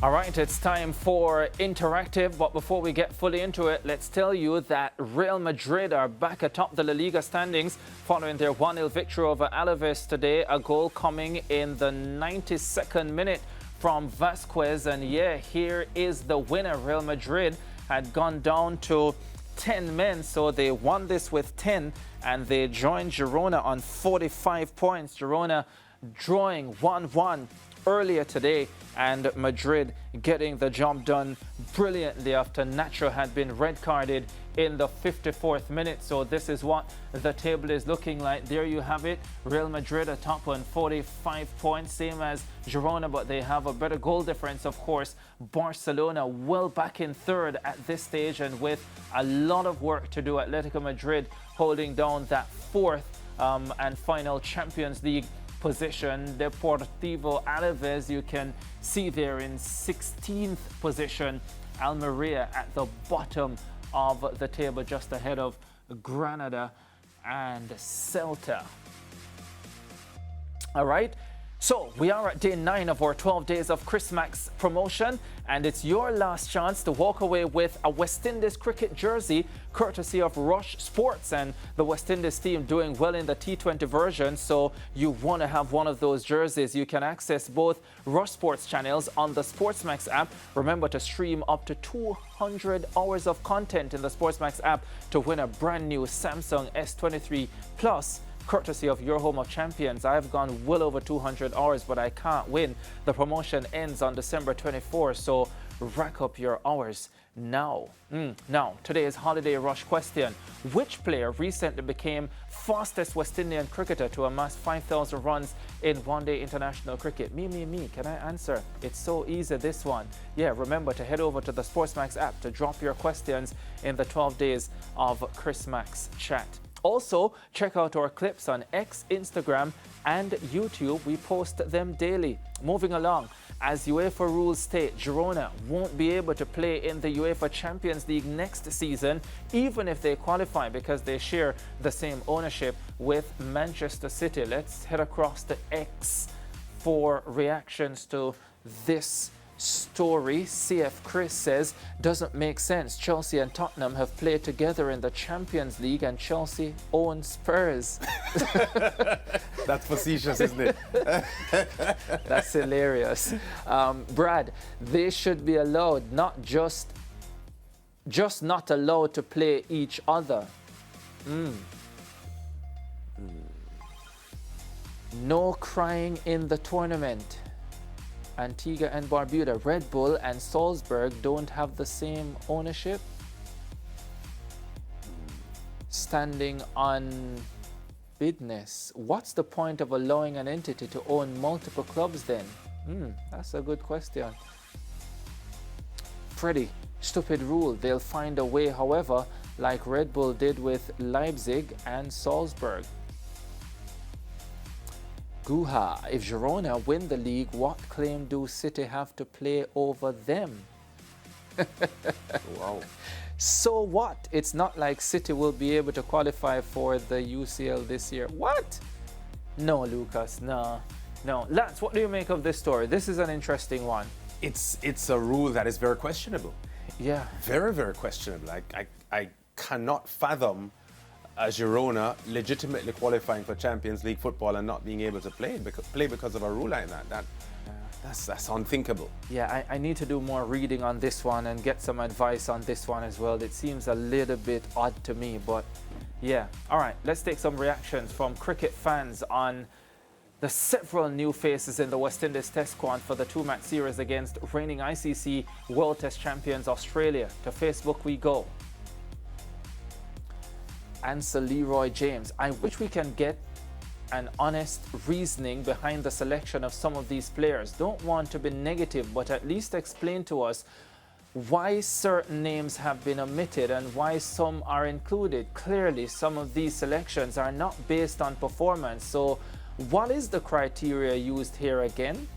All right, it's time for Interactive, but before we get fully into it, let's tell you that Real Madrid are back atop the La Liga standings following their 1-0 victory over Alaves today, a goal coming in the 92nd minute from Vasquez. And yeah, here is the winner. Real Madrid had gone down to 10 men, so they won this with 10, and they joined Girona on 45 points. Girona drawing 1-1 earlier today, and Madrid getting the job done brilliantly after Nacho had been red carded in the 54th minute. So this is what the table is looking like. There you have it. Real Madrid atop on 45 points, same as Girona, but they have a better goal difference, of course. Barcelona well back in third at this stage, and with a lot of work to do. Atletico Madrid holding down that fourth and final Champions League position. Deportivo Alaves, you can see there in 16th position. Almeria at the bottom of the table, just ahead of Granada and Celta. All right, so we are at day 9 of our 12 days of SportsMax promotion, and it's your last chance to walk away with a West Indies cricket jersey courtesy of Rush Sports, and the West Indies team doing well in the T20 version, so you want to have one of those jerseys. You can access both Rush Sports channels on the SportsMax app. Remember to stream up to 200 hours of content in the SportsMax app to win a brand new Samsung S23 Plus courtesy of your home of champions. I've gone well over 200 hours, but I can't win. The promotion ends on December 24, so rack up your hours now. Now, today's Holiday Rush question. Which player recently became fastest West Indian cricketer to amass 5,000 runs in one-day international cricket? Me. Can I answer? It's so easy, this one. Yeah, remember to head over to the SportsMax app to drop your questions in the 12 days of SportsMax chat. Also, check out our clips on X, Instagram, and YouTube. We post them daily. Moving along, as UEFA rules state, Girona won't be able to play in the UEFA Champions League next season, even if they qualify, because they share the same ownership with Manchester City. Let's head across to X for reactions to this story. CF Chris says, doesn't make sense. Chelsea and Tottenham have played together in the Champions League and Chelsea owns Spurs. That's facetious, isn't it? That's hilarious. Brad, they should be allowed, not just not allowed to play each other. No crying in the tournament. Antigua and Barbuda, Red Bull and Salzburg don't have the same ownership. Standing on business. What's the point of allowing an entity to own multiple clubs then? That's a good question. Freddie, stupid rule. They'll find a way, however, like Red Bull did with Leipzig and Salzburg. Guha, if Girona win the league, what claim do City have to play over them? Wow. So what? It's not like City will be able to qualify for the UCL this year. What? No, Lucas, no. Lance, what do you make of this story? This is an interesting one. It's a rule that is very questionable. Yeah. Very, very questionable. I cannot fathom a Girona legitimately qualifying for Champions League football and not being able to play because of a rule like that. That's unthinkable. Yeah, I need to do more reading on this one and get some advice on this one as well. It seems a little bit odd to me, but yeah. All right, let's take some reactions from cricket fans on the several new faces in the West Indies Test squad for the 2-match series against reigning ICC World Test champions Australia. To Facebook we go. Answer Leroy James. I wish we can get an honest reasoning behind the selection of some of these players. Don't want to be negative, but at least explain to us why certain names have been omitted and why some are included. Clearly, some of these selections are not based on performance. So what is the criteria used here again?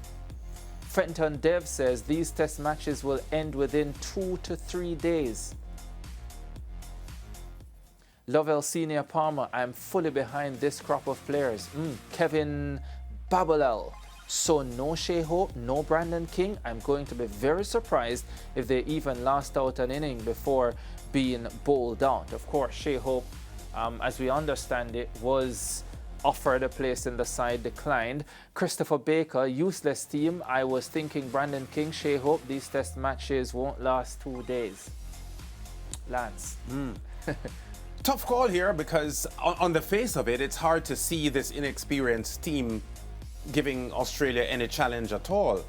Fenton Dev says these test matches will end within 2 to 3 days. Lovell Senior Palmer, I'm fully behind this crop of players. Kevin Babalel, So no Shea Hope, no Brandon King. I'm going to be very surprised if they even last out an inning before being bowled out. Of course, Shea Hope, as we understand it, was offered a place in the side, declined. Christopher Baker, useless team. I was thinking Brandon King, Shea Hope, these test matches won't last 2 days. Lance. Tough call here because on the face of it, it's hard to see this inexperienced team giving Australia any challenge at all.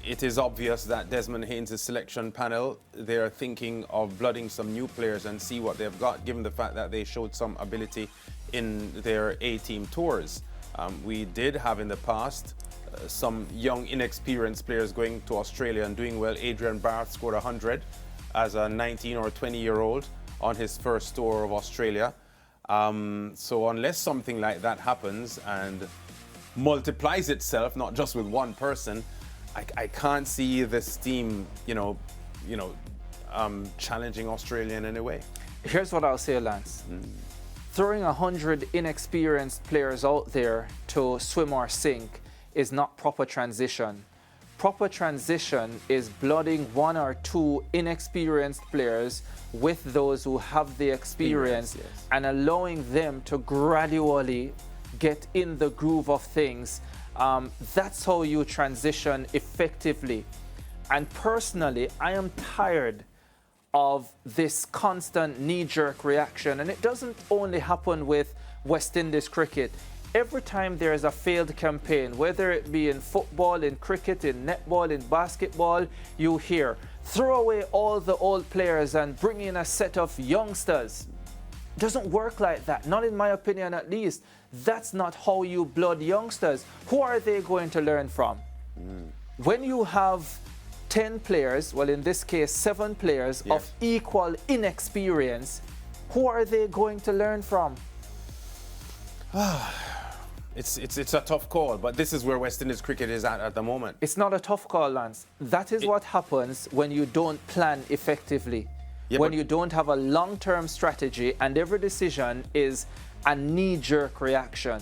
It is obvious that Desmond Haynes' selection panel, they're thinking of blooding some new players and see what they've got, given the fact that they showed some ability in their A-team tours. We did have in the past some young, inexperienced players going to Australia and doing well. Adrian Barth scored 100 as a 19 or 20-year-old on his first tour of Australia. So unless something like that happens and multiplies itself, not just with one person, I can't see this team, challenging Australia in any way. Here's what I'll say, Lance. Throwing 100 inexperienced players out there to swim or sink is not proper transition. Proper transition is blooding 1 or 2 inexperienced players with those who have the experience, yes. and allowing them to gradually get in the groove of things. That's how you transition effectively. And personally, I am tired of this constant knee-jerk reaction. And it doesn't only happen with West Indies cricket. Every time there is a failed campaign, whether it be in football, in cricket, in netball, in basketball, you hear, throw away all the old players and bring in a set of youngsters. It doesn't work like that, not in my opinion at least. That's not how you blood youngsters. Who are they going to learn from? When you have 10 players, well in this case 7 players, yes, of equal inexperience, who are they going to learn from? It's a tough call, but this is where West Indies cricket is at the moment. It's not a tough call, Lance. That is what happens when you don't plan effectively. Yeah, when but you don't have a long-term strategy and every decision is a knee-jerk reaction.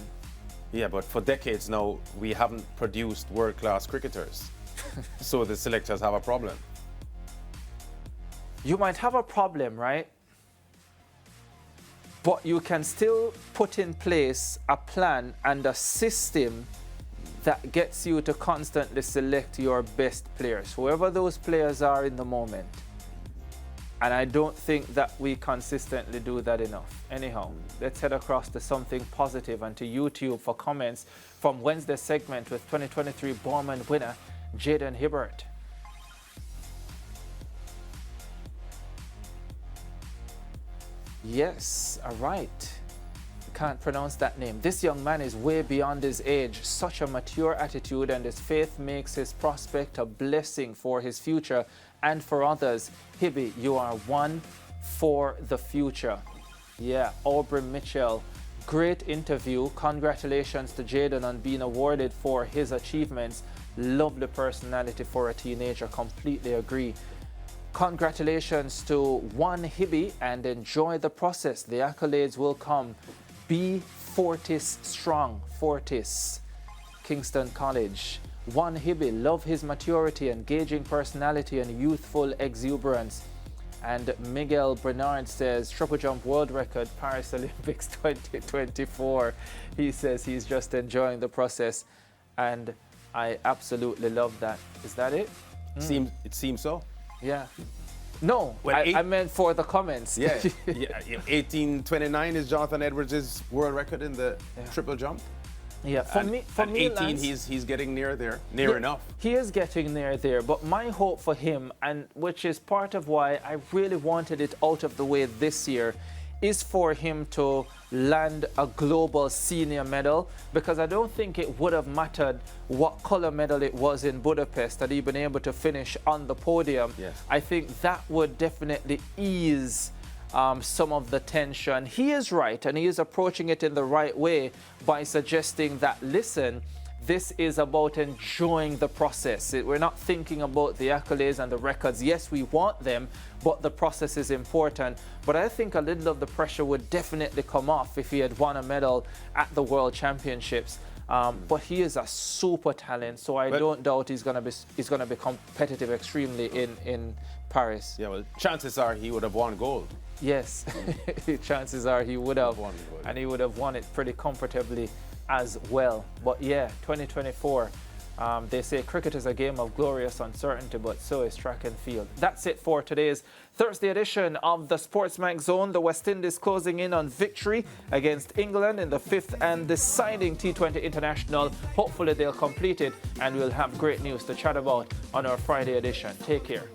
Yeah, but for decades now, we haven't produced world-class cricketers. So the selectors have a problem. You might have a problem, right? But you can still put in place a plan and a system that gets you to constantly select your best players, whoever those players are in the moment. And I don't think that we consistently do that enough. Anyhow, let's head across to something positive and to YouTube for comments from Wednesday's segment with 2023 Bowman winner Jaden Hibbert. Yes, all right. Can't pronounce that name. This young man is way beyond his age. Such a mature attitude, and his faith makes his prospect a blessing for his future and for others. Hibby, you are one for the future. Yeah, Aubrey Mitchell. Great interview. Congratulations to Jaden on being awarded for his achievements. Lovely personality for a teenager. Completely agree. Congratulations to one Hibby and enjoy the process. The accolades will come. Be Fortis strong. Fortis. Kingston College. One Hibby, love his maturity, engaging personality and youthful exuberance. And Miguel Bernard says, triple jump world record, Paris Olympics 2024. He says he's just enjoying the process. And I absolutely love that. Is that it? It seems so. Yeah. No, Well, I meant for the comments. Yeah, 1829 is Jonathan Edwards' world record in the triple jump. Yeah, for me, 18, Lance, he's getting near there, near enough. He is getting near there, but my hope for him, and which is part of why I really wanted it out of the way this year, is for him to land a global senior medal, because I don't think it would have mattered what color medal it was in Budapest had he been able to finish on the podium. Yes. I think that would definitely ease some of the tension. He is right, and he is approaching it in the right way by suggesting that, listen, this is about enjoying the process. We're not thinking about the accolades and the records. Yes, we want them, but the process is important. But I think a little of the pressure would definitely come off if he had won a medal at the World Championships. But he is a super talent, so I don't doubt he's gonna be competitive extremely in Paris. Yeah, well, chances are he would have won gold. Yes, chances are he would have won gold. and he would have won it pretty comfortably as well. But yeah, 2024. They say cricket is a game of glorious uncertainty, but so is track and field. That's it for today's Thursday edition of the SportsMax Zone. The West Indies closing in on victory against England in the 5th and deciding T20 International. Hopefully they'll complete it, and we'll have great news to chat about on our Friday edition. Take care.